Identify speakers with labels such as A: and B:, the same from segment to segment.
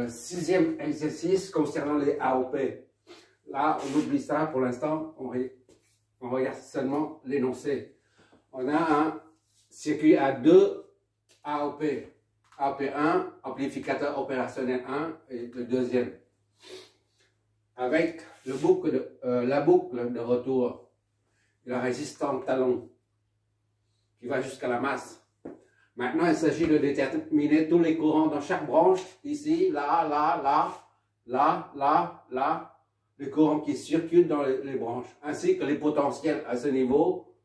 A: Sixième exercice concernant les AOP. Là, on oublie ça pour l'instant, on regarde seulement l'énoncé. On a un circuit à 2 AOP. AOP 1, amplificateur opérationnel 1 et le deuxième. Avec la boucle de retour, la résistance talon qui va jusqu'à la masse. Maintenant, il s'agit de déterminer tous les courants dans chaque branche, ici, là, là, là, là, là, là, les courants qui circulent dans les branches, ainsi que les potentiels à ce niveau,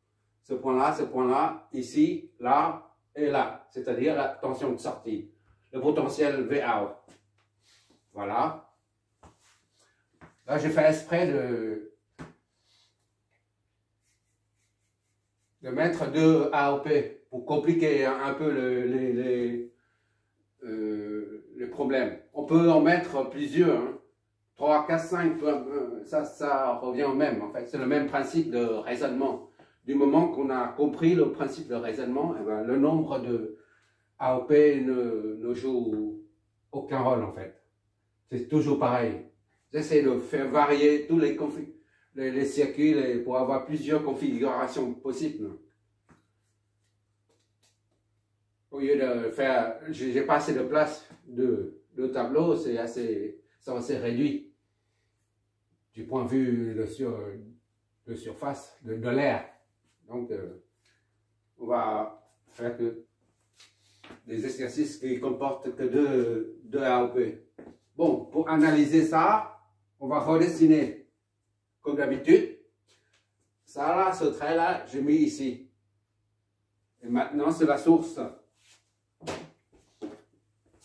A: ce point-là, ici, là et là, c'est-à-dire la tension de sortie, le potentiel VAO. Voilà. Là, j'ai fait exprès de mettre 2 AOP pour compliquer un peu les problèmes. On peut en mettre plusieurs, hein. 3, 4, 5, ça revient au même en fait. C'est le même principe de raisonnement. Du moment qu'on a compris le principe de raisonnement, eh ben, le nombre de AOP ne joue aucun rôle en fait. C'est toujours pareil. J'essaie de faire varier tous les circuits pour avoir plusieurs configurations possibles. Au lieu de faire, j'ai pas assez de place de tableau, c'est assez réduit du point de vue de surface, de l'air. Donc, on va faire que des exercices qui comportent que 2 AOP. Bon, pour analyser ça, on va redessiner comme d'habitude. Ça là, ce trait là, j'ai mis ici. Et maintenant, c'est la source.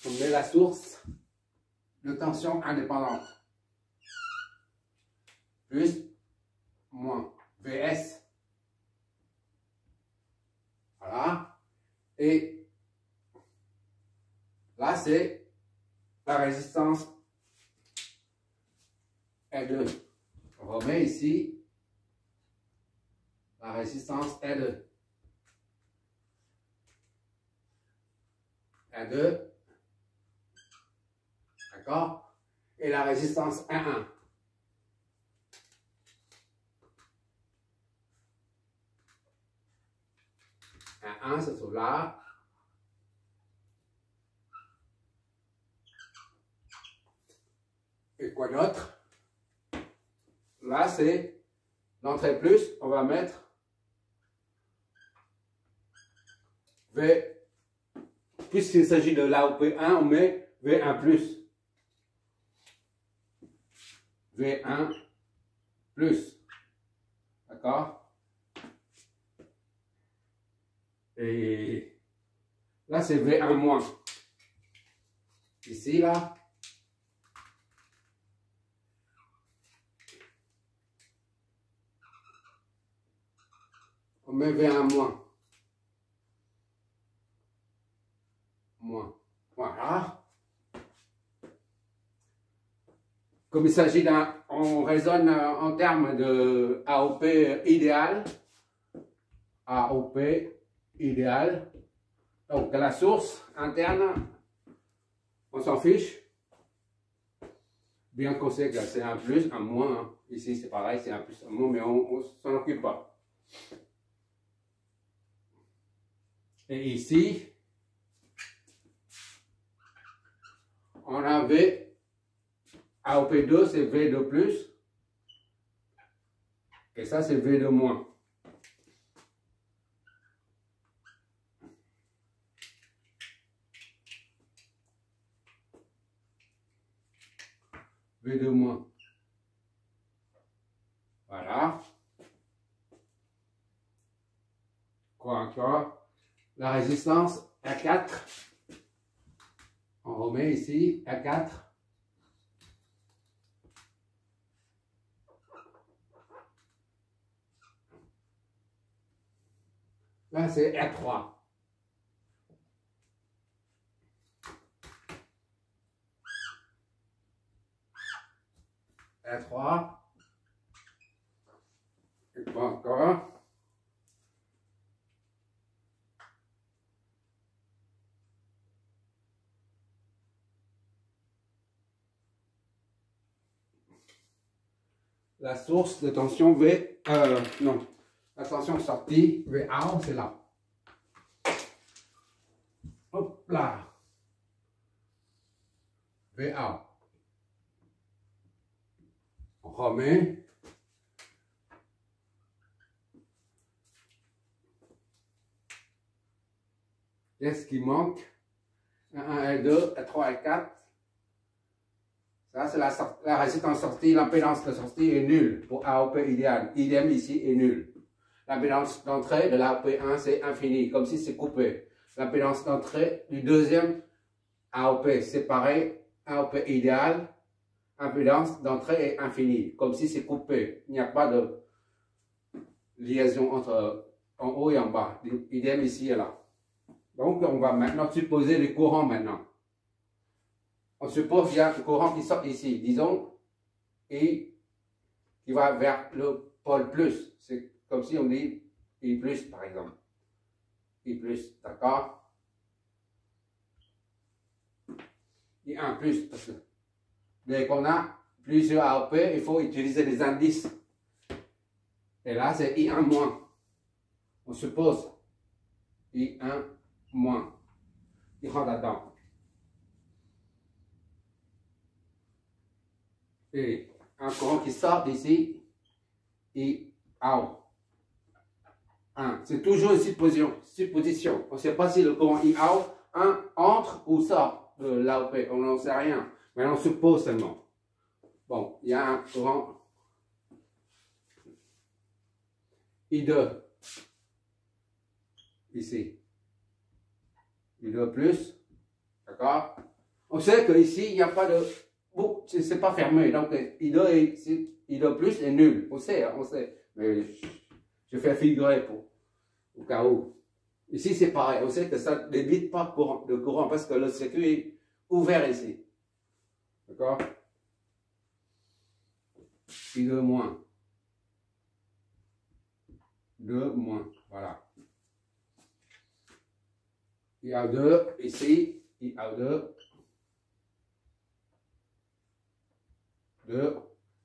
A: On met la source de tension indépendante. Plus, moins, VS. Voilà. Et là, c'est la résistance R2. On remet ici la résistance R2. R2. D'accord? Et la résistance R1. R1, se trouve là. Et quoi d'autre? Là, c'est l'entrée plus. On va mettre V. Puisqu'il s'agit de l'AOP1, on met V1 plus. V1 plus. D'accord? Et là, c'est V1 moins. Ici, là. On met V1 moins. Moins. Voilà. Comme il s'agit on raisonne en termes de AOP idéal. AOP idéal. Donc la source interne, on s'en fiche. Bien qu'on sait que c'est un plus, un moins. Hein. Ici c'est pareil, c'est un plus, un moins, mais on s'en occupe pas. Et ici, on a V. AOP2, c'est V2 plus. Et ça, c'est V2 moins. V2 moins. Voilà. Quoi encore? La résistance R4. On remet ici R4. Là, c'est R3. R3. Et pas encore. la source de tension V, non, la tension sortie VA, c'est là. Hop là. VA. On remet. Qu'est-ce qui manque? 1, L2, L3, L4. Ça, c'est la résistance sortie. L'impédance de sortie est nulle pour AOP idéal. Idem ici est nul. L'impédance d'entrée de l'AOP1, c'est infini, comme si c'est coupé. L'impédance d'entrée du deuxième AOP, c'est pareil. AOP idéal, impédance d'entrée est infinie, comme si c'est coupé. Il n'y a pas de liaison entre en haut et en bas. Idem ici et là. Donc, on va maintenant supposer les courants maintenant. On suppose qu'il y a un courant qui sort ici, disons, et qui va vers le pôle plus. C'est comme si on dit I plus, par exemple. I plus, d'accord? I1 plus, parce que dès qu'on a plusieurs AOP, il faut utiliser les indices. Et là, c'est I1 moins. On suppose I1 moins. Il rentre là-dedans. Et un courant qui sort d'ici, I out. C'est toujours une supposition. On ne sait pas si le courant I out entre ou sort de l'AOP. On n'en sait rien. Mais on suppose seulement. Bon, il y a un courant I2 ici. I2 plus. D'accord? On sait qu'ici, il n'y a pas de... Bon, c'est pas fermé. Donc, I2 plus est nul. On sait. Mais je fais figurer au cas où. Ici, c'est pareil. On sait que ça n'évite pas de courant parce que le circuit est ouvert ici. D'accord? I2 moins. 2 moins. Voilà. IA2, ici, IA2. 2.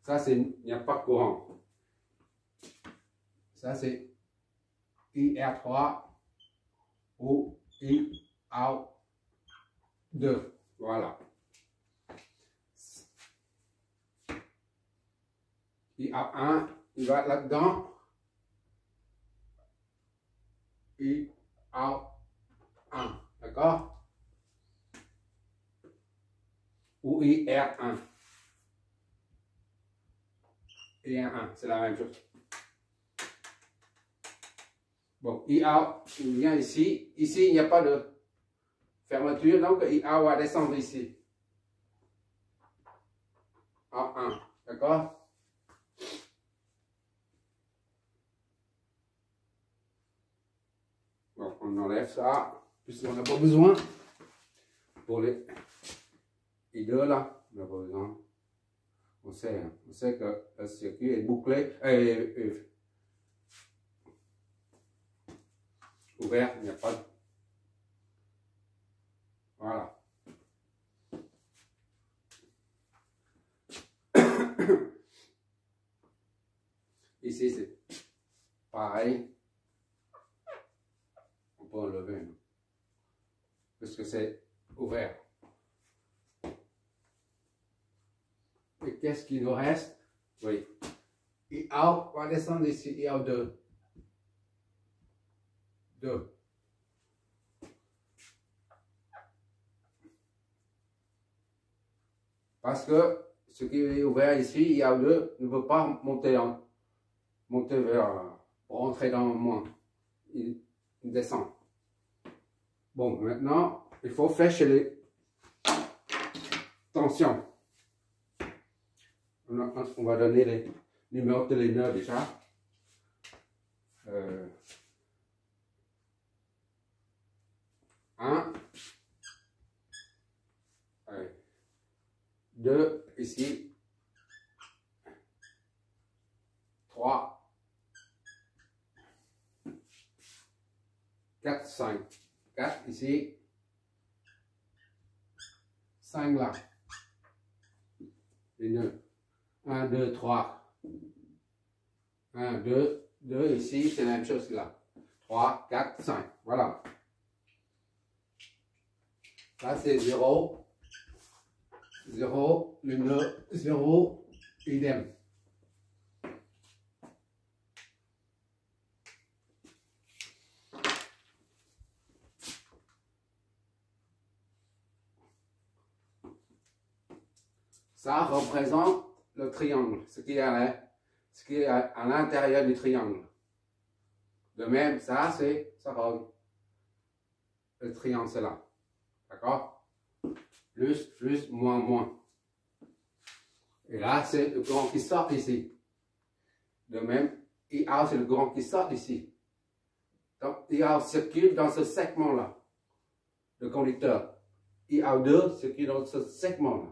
A: Ça, c'est, il n'y a pas de courant. Ça, c'est IR3 ou IA2. Voilà. IA1, il va là-dedans. IA1. D'accord? Ou IR1. IR1, c'est la même chose. Bon, IA, il vient ici. Ici, il n'y a pas de fermeture, donc IA va descendre ici. A1, d'accord? Bon, on enlève ça, puisqu'on n'a pas besoin. Pour les I2 là, on n'a pas besoin. On sait que le circuit est bouclé, ouvert, il n'y a pas de... Voilà. Ici, c'est pareil. On peut enlever, parce que c'est ouvert. Et qu'est-ce qu'il nous reste? Oui. IA va descendre ici, IA2. 2. Parce que ce qui est ouvert ici, IA2, ne peut pas monter vers, pour entrer dans le moins. Il descend. Bon, maintenant, il faut flécher les tensions. On va donner les numéros de les nœuds déjà. 1, 2, ici, 3, 4, 5. 4 ici, 5 là. Les nœuds. 1, 2, 3. 1, 2, 2 ici, c'est la même chose là. 3, 4, 5. Voilà. Là, c'est 0, 0, le nœud, 0, idem. Ça représente le triangle, ce qui est à l'intérieur du triangle. De même, ça rend le triangle, c'est là. D'accord? Plus, plus, moins, moins. Et là, c'est le grand qui sort ici. De même, IA, c'est le grand qui sort ici. Donc, IA circule dans ce segment-là, le conducteur. IA2 circule dans ce segment-là.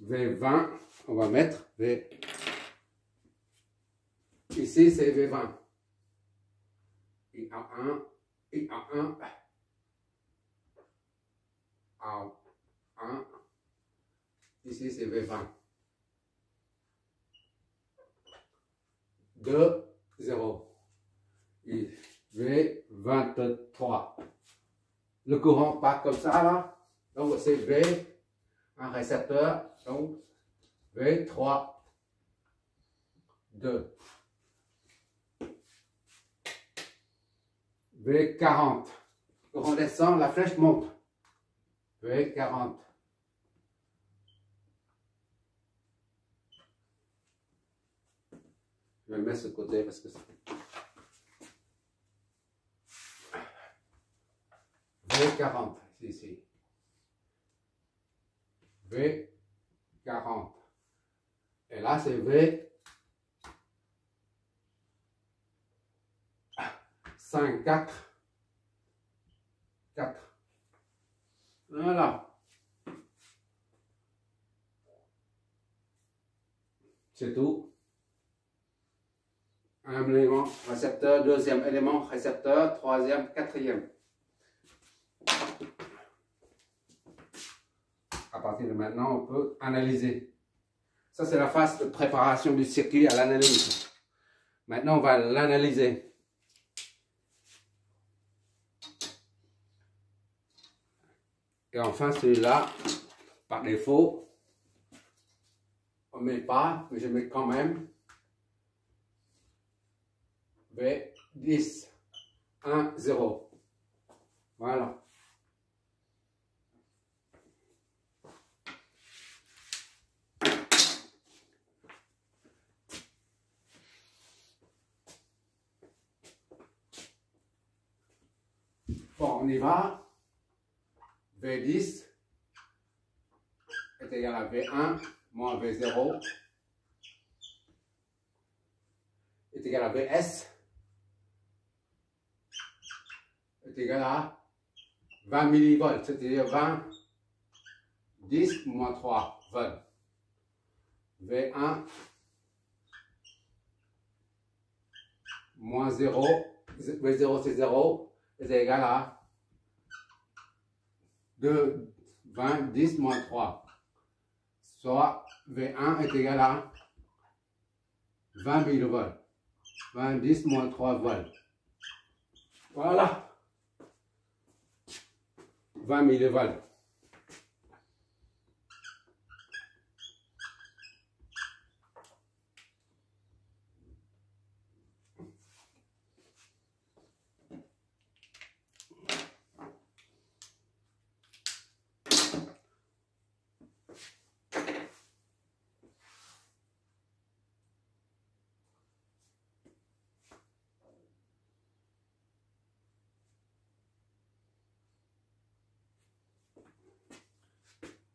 A: V20, on va mettre V. Ici, c'est V20. IA1, IA1, A1. Ici, c'est V20. 2, 0. Et V23. Le courant part comme ça, là. Donc, c'est V, un récepteur. Donc, V3, 2. V40. Quand on descend, la flèche monte. V40. Je vais le mettre de côté parce que c'est... V40, c'est ici. V40. Et là, c'est V 5, 4. 4. Voilà. C'est tout. Un élément récepteur, deuxième élément récepteur, troisième, quatrième. À partir de maintenant, on peut analyser. Ça, c'est la phase de préparation du circuit à l'analyse. Maintenant, on va l'analyser. Et enfin, celui-là, par défaut, on ne met pas, mais je mets quand même V10, 1, 0. Voilà. Bon, on y va. V10 est égal à V1 moins V0 est égal à VS est égal à 20 millivolts, c'est-à-dire 20, 10 moins 3 volts. V1 moins 0, V0 c'est 0, est égal à 2, 20, 10 moins 3. Soit V1 est égal à 20 millivolts. 20, 10 moins 3 volts. Voilà. 20 millivolts.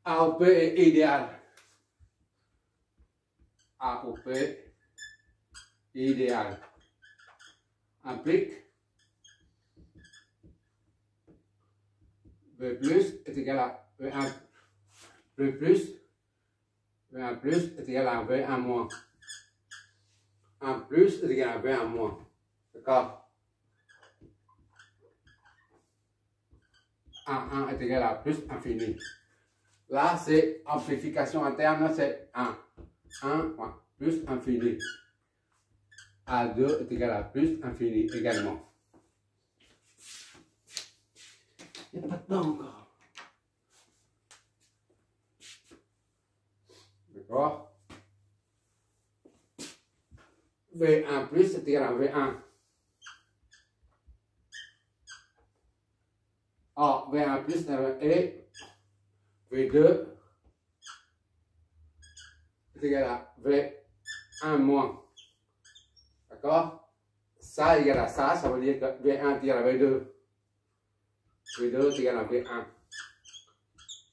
A: AOP est idéal. AOP idéal. Implique V plus est égal à V1 plus. V1 plus est égal à V1 moins. 1 plus est égal à V1 moins. D'accord? 1 est égal à plus infini. Là, c'est amplification interne, c'est 1. 1 plus infini. A2 est égal à plus infini également. Il n'y a pas de temps encore. D'accord? V1 plus est égal à V1. A, V1 plus et V2 est égal à V1 moins. D'accord? Ça égale à ça, ça veut dire que V1 est égal à V2. V2 est égal à V1.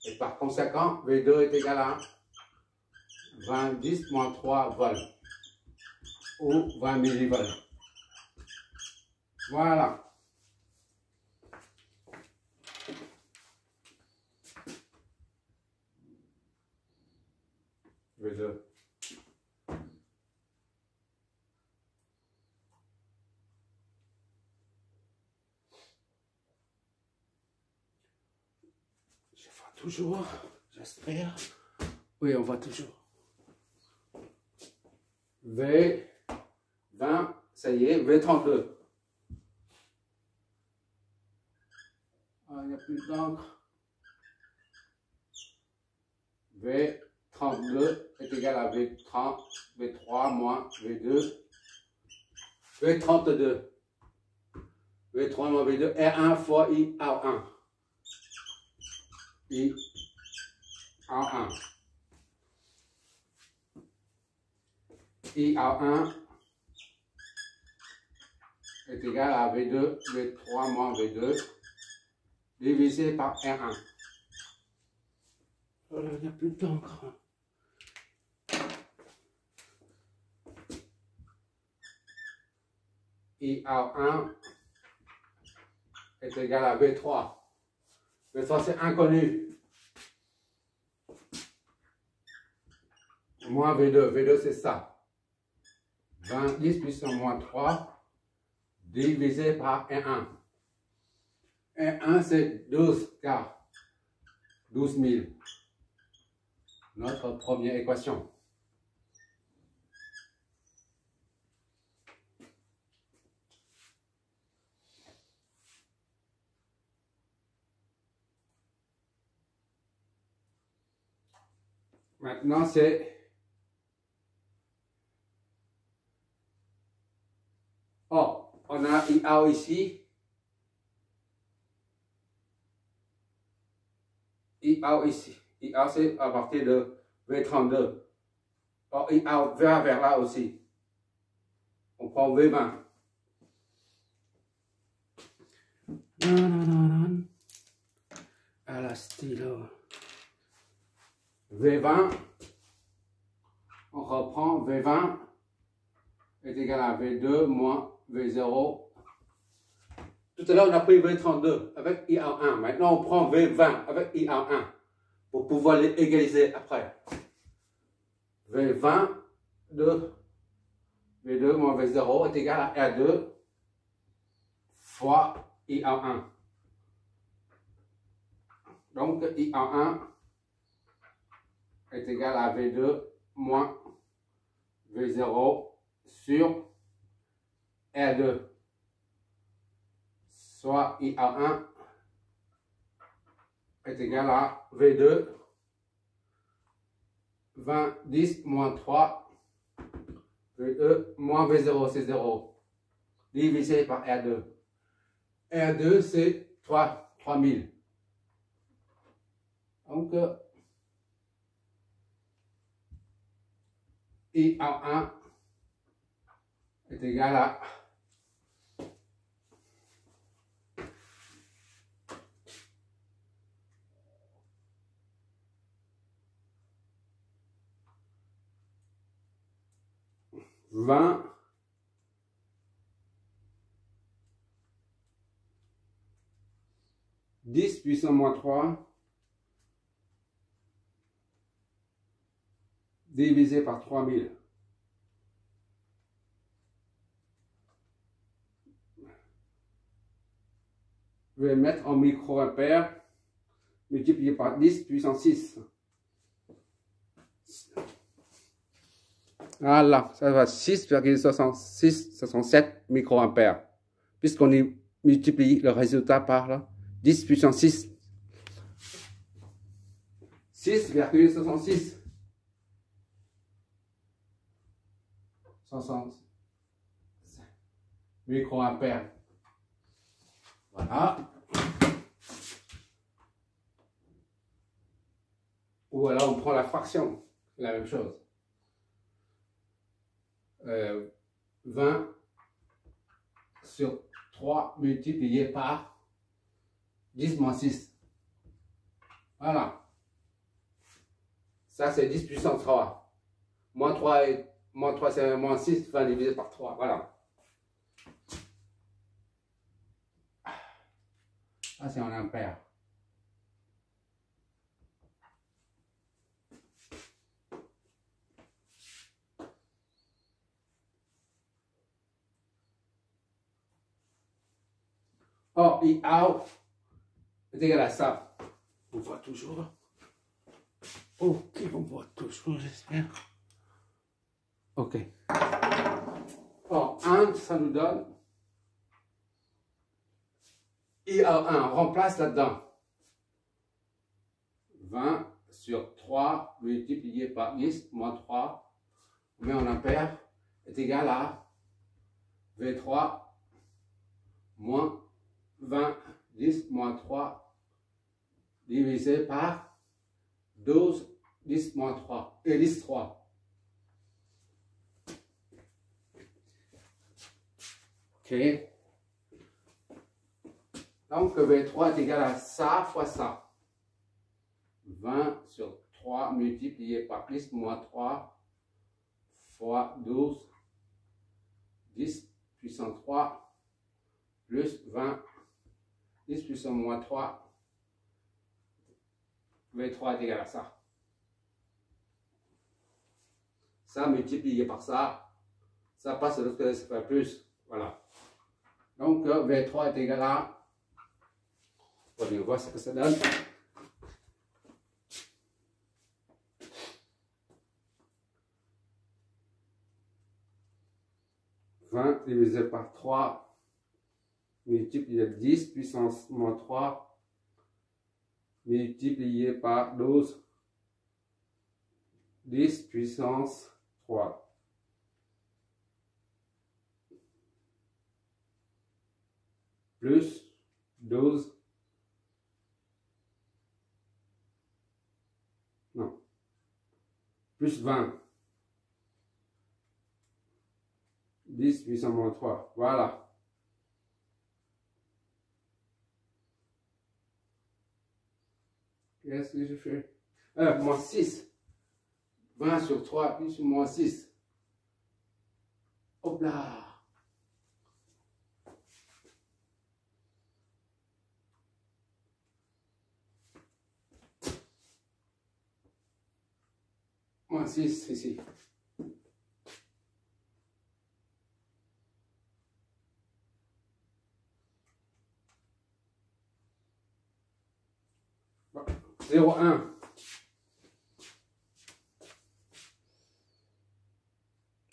A: Et par conséquent, V2 est égal à 20, 10 moins 3 volts. Ou 20 millivolts. Voilà. V2. Je vois toujours, j'espère. Oui, on voit toujours. V20, ça y est, V32. Ah, il n'y a plus d'encre. V32 est égal à V30, V3 moins V2. V32. V3 moins V2, R1 fois IR1. IR1. IR1 est égal à V2, V3 moins V2, divisé par R1. Voilà, il n'y a plus d'encre. IR1 est égal à V3. V3 c'est inconnu. Moins V2. V2 c'est ça. 20, 10 puissance moins 3 divisé par R1. R1 c'est 12 car 12 000. Notre première équation. Maintenant c'est on a IA ici. IA ici. IA c'est à partir de V32. Or IA va vers là aussi. On prend V20. À la stylo. V20. On reprend V20 est égal à V2 moins V0. Tout à l'heure, on a pris V32 avec IR1. Maintenant, on prend V20 avec IR1 pour pouvoir les égaliser après. V20 de V2 moins V0 est égal à R2 fois IR1. Donc, IR1 est égal à V2 moins V0 sur R2. Soit IR1 est égal à V2, 20, 10 moins 3, V2 moins V0, c'est 0, divisé par R2. R2, c'est 3000. Donc, IR1 est égal à 20 10 puissance moins 3 divisé par 3000. Je vais mettre en micro-ampère. multiplié par 10 puissance 6. Voilà, ça va 6,67 microampères. Puisqu'on multiplie le résultat par là, 10 puissance 6. 6,66 60 microampères. Voilà. Ou alors on prend la fraction, la même chose. 20 sur 3 multiplié par 10 moins 6. Voilà. Ça, c'est 10 puissance 3. Moins 3, c'est moins 6, 20 divisé par 3. Voilà. Ça, c'est en ampères. Or, I out est égal à ça. On voit toujours. Ok, on voit toujours, j'espère. Ok. Or, 1, ça nous donne IA1, on remplace là-dedans. 20 sur 3 multiplié par 10 moins 3, on met en ampères, est égal à V3 moins 20, 10 moins 3 divisé par 12, 10 moins 3, et 10, 3. Ok. Donc, V3 est égal à ça fois ça. 20 sur 3 multiplié par 10 moins 3 fois 12, 10 puissance 3 plus 20, 10 puissance moins 3. V3 est égal à ça. Ça multiplié par ça passe de l'autre côté, ça fait plus. Voilà. Donc, V3 est égal à... On va voir ce que ça donne. Divisé par 3 multiplié par 10 puissance moins 3 multiplié par 12 10 puissance 3 plus 12 non plus 20 10 puissance moins 3. Voilà. Qu'est-ce que je fais? Moins 6. 20 sur 3 plus moins 6. Hop là. Moins 6 ici. Bon. 0,1.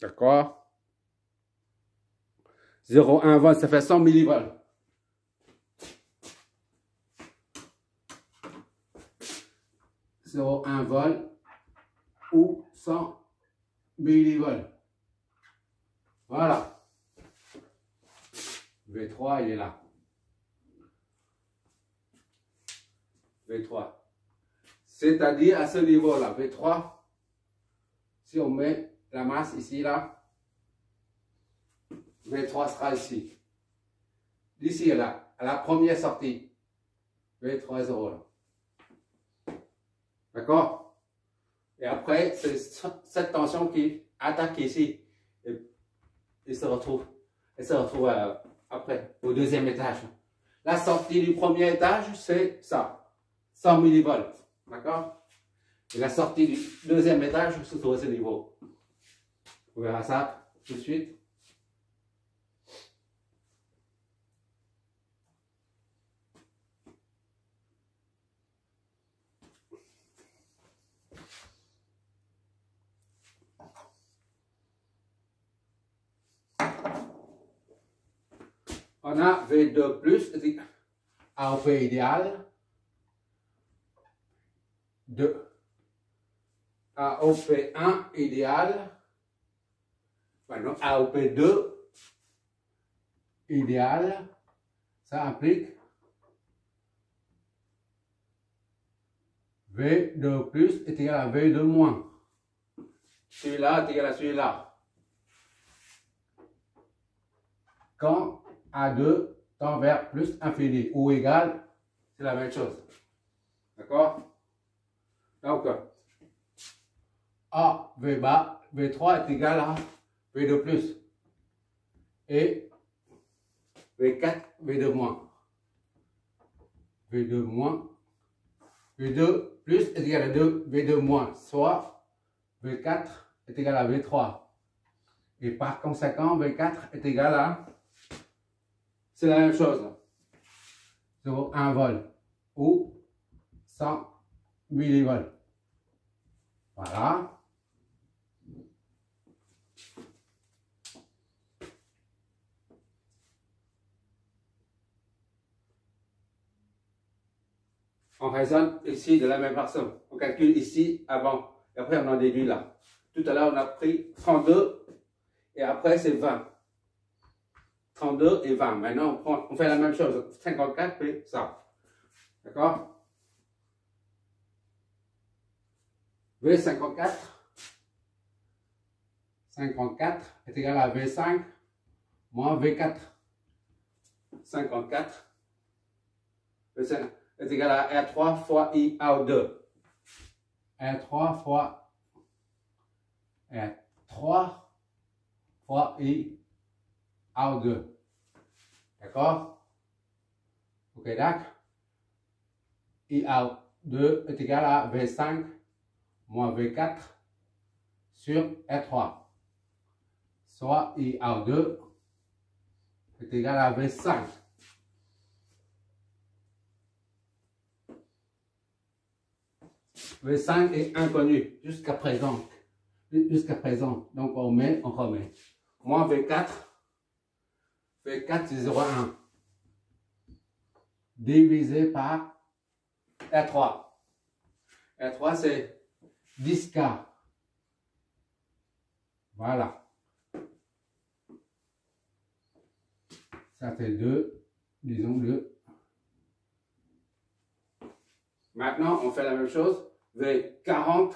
A: D'accord? 0,1 volt, ça fait 100 millivolts. 0,1 volt ou 100 millivolts. Voilà. V3, il est là. V3. C'est-à-dire à ce niveau-là, V3, si on met la masse ici, là, V3 sera ici. D'ici là, à la première sortie, V3 est 0 là. D'accord? Et après, c'est cette tension qui attaque ici. Et se retrouve. Elle se retrouve après, au deuxième étage. La sortie du premier étage, c'est ça. 100 millivolts. D'accord? Et la sortie du deuxième étage se trouve à ce niveau. On verra ça tout de suite. On a V2 plus AOP idéal de AOP1 idéal, pardon, AOP2 idéal, ça implique V2 plus est égal à V2 moins. Celui-là est égal à celui-là. Quand A2 tend vers plus infini ou égal, c'est la même chose. D'accord? Donc, A, V bas, V3 est égal à V2 plus. Et V4, V2 moins. V2 moins. V2 plus est égal à 2, V2 moins, soit V4 est égal à V3. Et par conséquent, V4 est égal à, c'est la même chose, 0,1 volt ou 100 millivolts. Voilà. On raisonne ici de la même façon. On calcule ici avant. Et après, on en déduit là. Tout à l'heure, on a pris 32. Et après, c'est 20. 32 et 20. Maintenant, on fait la même chose. 54 et ça. D'accord? V54. 54 est égal à V5 moins V4. 54. V5 est égal à R3 fois IAO2. R3 fois R3 fois IAO2. D'accord? Ok, d'accord? IAO2 est égal à V5 moins V4 sur R3. Soit IAO2 est égal à V5. V5 est inconnu jusqu'à présent. Donc on met, on remet. Moins V4. V4 c'est 0,1. Divisé par R3. R3 c'est 10K. Voilà. Ça fait 2. Disons 2. Maintenant on fait la même chose. V40